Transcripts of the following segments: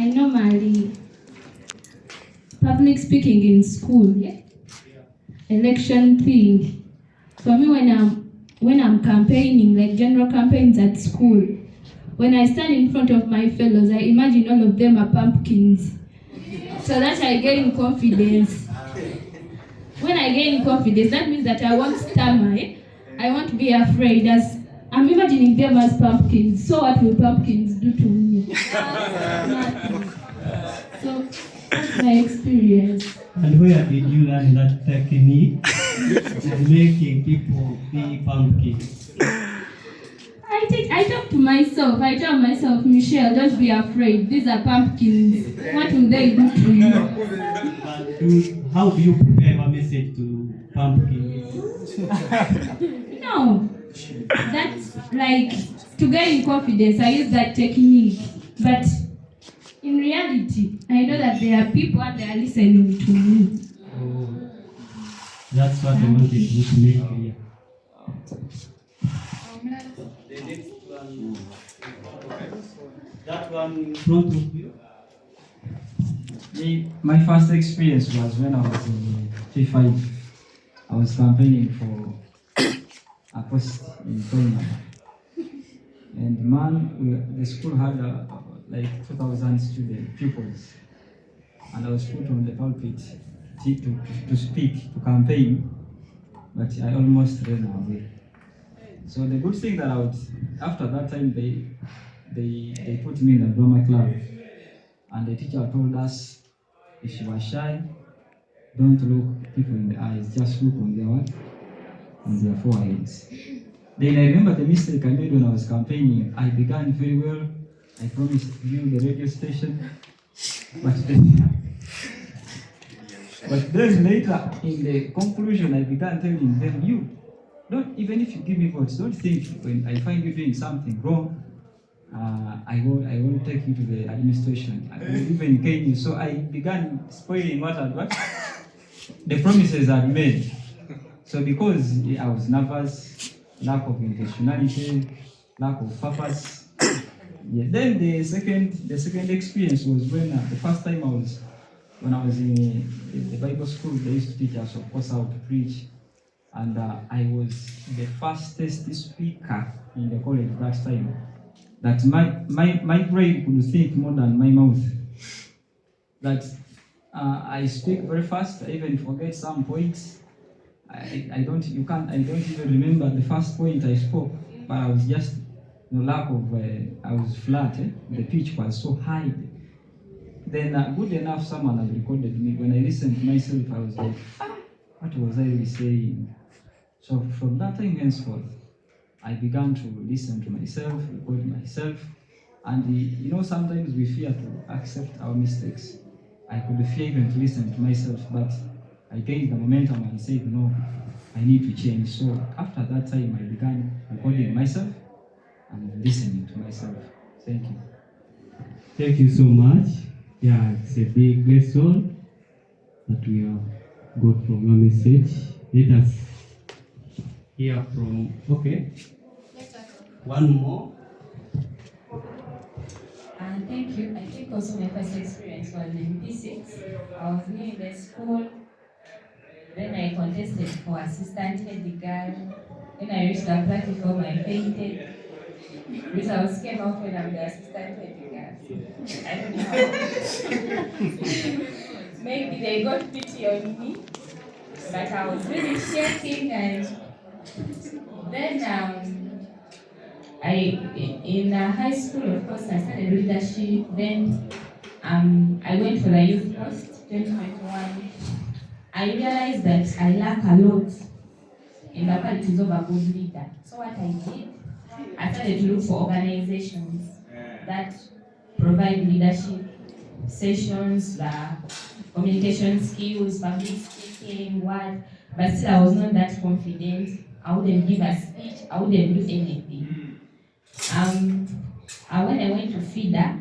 I normally public speaking in school, yeah? Election thing. For me, when I'm campaigning, like general campaigns at school, when I stand in front of my fellows, I imagine all of them are pumpkins, so that I gain confidence. When I gain confidence, that means that I won't stammer. I won't be afraid. As I'm imagining them as pumpkins. So what will pumpkins do to me? Nothing. So that's my experience. And where did you learn that technique of making people be pumpkins? I talk to myself. I tell myself, Michelle, don't be afraid. These are pumpkins. What will they do to you? How do you prepare a message to pumpkins? No. That's like to gain confidence. I use that technique. But in reality, I know that there are people and they are listening to me. Oh, that's what I wanted you to make clear. The next one, that one in front of you. My first experience was when I was in P5. I was campaigning for a post in Kenya. And man, the school had like 2,000 pupils. And I was put on the pulpit to speak, to campaign, but I almost ran away. So the good thing that after that time, they put me in the drama club. And the teacher told us, if you are shy, don't look people in the eyes, just look on their foreheads. Then I remember the mistake I made when I was campaigning. I began very well. I promised to view the radio station. But then later, in the conclusion, I began telling them, even if you give me votes, don't think when I find you doing something wrong, I won't take you to the administration. I will even cane you. So I began spoiling what the promises I'd made. So because I was nervous, lack of intentionality, lack of purpose. Yeah. Then the second experience was when the first time when I was in the Bible school, they used to teach us, of course, how to preach. And I was the fastest speaker in the college that time. That my brain could think more than my mouth. That I speak very fast. I even forget some points. I don't even remember the first point I spoke. But I was just lack of. I was flat. The pitch was so high. Then good enough, someone had recorded me. When I listened to myself, I was like, what was I really saying? So from that time henceforth, I began to listen to myself, record myself, and sometimes we fear to accept our mistakes. I could fear even to listen to myself, but I gained the momentum and said, no, I need to change. So after that time, I began recording myself and listening to myself. Thank you. Thank you so much. Yeah, it's a big lesson that we have got from your message. Let us hear from, okay. One more. Thank you. I think also my first experience was in P6. I was new in the school. Then I contested for assistant head girl. When I reached the platform, I fainted. Because I was scared of when I'm the assistant head girl. I don't know. Maybe they got pity on me. But I was really shaking, and then in high school, of course, I started leadership. Then I went for the youth post 2021. I realized that I lack a lot in the qualities of a good leader. So what I did, I started to look for organizations that provide leadership sessions, communication skills, public speaking, but still I was not that confident. I wouldn't give a speech, I wouldn't do anything. When I went to FIDA,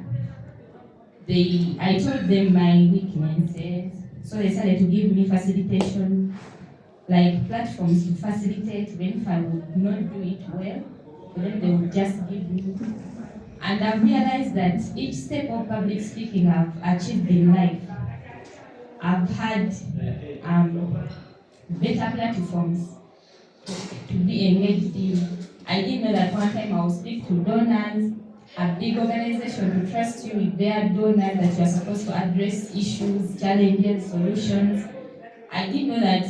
I told them my weaknesses, so they started to give me facilitation, like platforms to facilitate. Even if I would not do it well, then they would just give me And I've realized that each step of public speaking I've achieved in life, I've had better platforms to be engaged in. I didn't know that one time I would speak to donors, a big organization to trust you with their donors that you are supposed to address issues, challenges, solutions. I didn't know that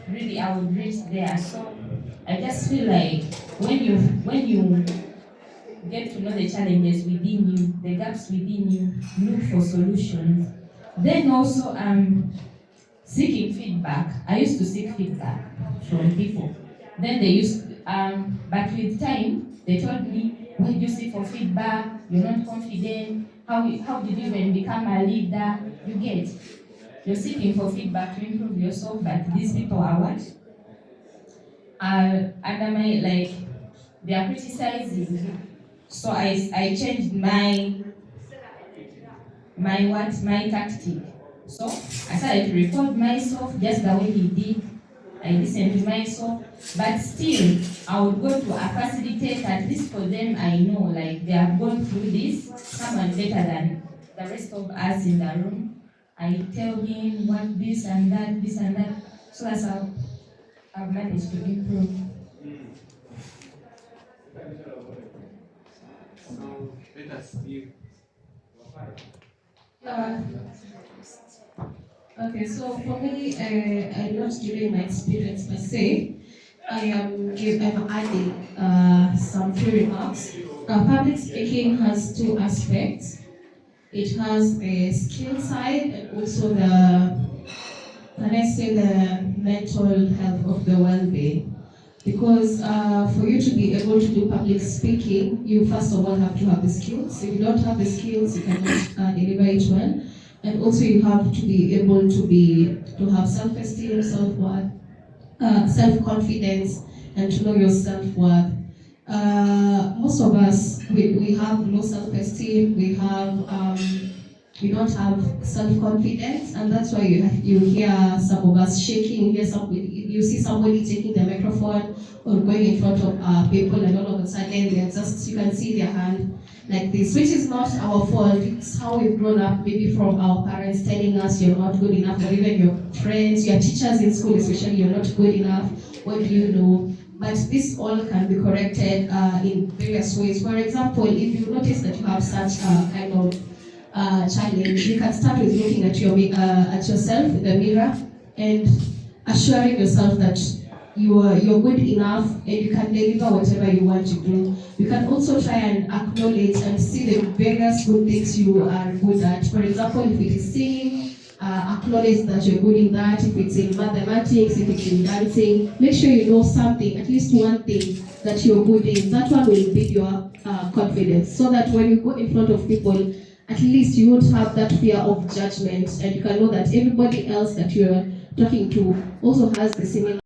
really I would reach there. So I just feel like when you get to know the challenges within you, the gaps within you, look for solutions. Then also seeking feedback. I used to seek feedback from people. Then they used, but with time, they told me, why do you seek for feedback? You're not confident. How did you even become a leader? You get. You're seeking for feedback to improve yourself, but these people are what? Under my, like, they are criticizing you. So I changed my tactic. So I started to record myself just the way he did. I listened to myself, but still I would go to a facilitator, at least for them I know, like they have gone through this, someone better than the rest of us in the room. I tell him what this and that, so that's how I've managed to improve. So let us see. Okay, so for me, I'm not giving my experience per se. I'm adding some few remarks. Public speaking has two aspects. It has a skill side and also the mental health of the well-being. Because for you to be able to do public speaking, you first of all have to have the skills. If you don't have the skills, you cannot deliver it well. And also you have to be able to have self-esteem, self-worth, self-confidence, and to know your self-worth. Most of us, we have low self-esteem, we don't have self-confidence, and that's why you hear some of us shaking, you see somebody taking the microphone or going in front of people, and all of a sudden they're just, you can see their hand like this, which is not our fault. It's how we've grown up, maybe from our parents telling us you're not good enough, or even your friends, your teachers in school especially, you're not good enough, what do you know? But this all can be corrected in various ways. For example, if you notice that you have such a kind of challenge, you can start with looking at yourself in the mirror and assuring yourself that you're good enough and you can deliver whatever you want to do. You can also try and acknowledge and see the various good things you are good at. For example, if it is singing, acknowledge that you're good in that. If it's in mathematics, if it's in dancing, make sure you know something, at least one thing that you're good in. That one will build your confidence, so that when you go in front of people, at least you won't have that fear of judgment, and you can know that everybody else that you're talking to also has the similar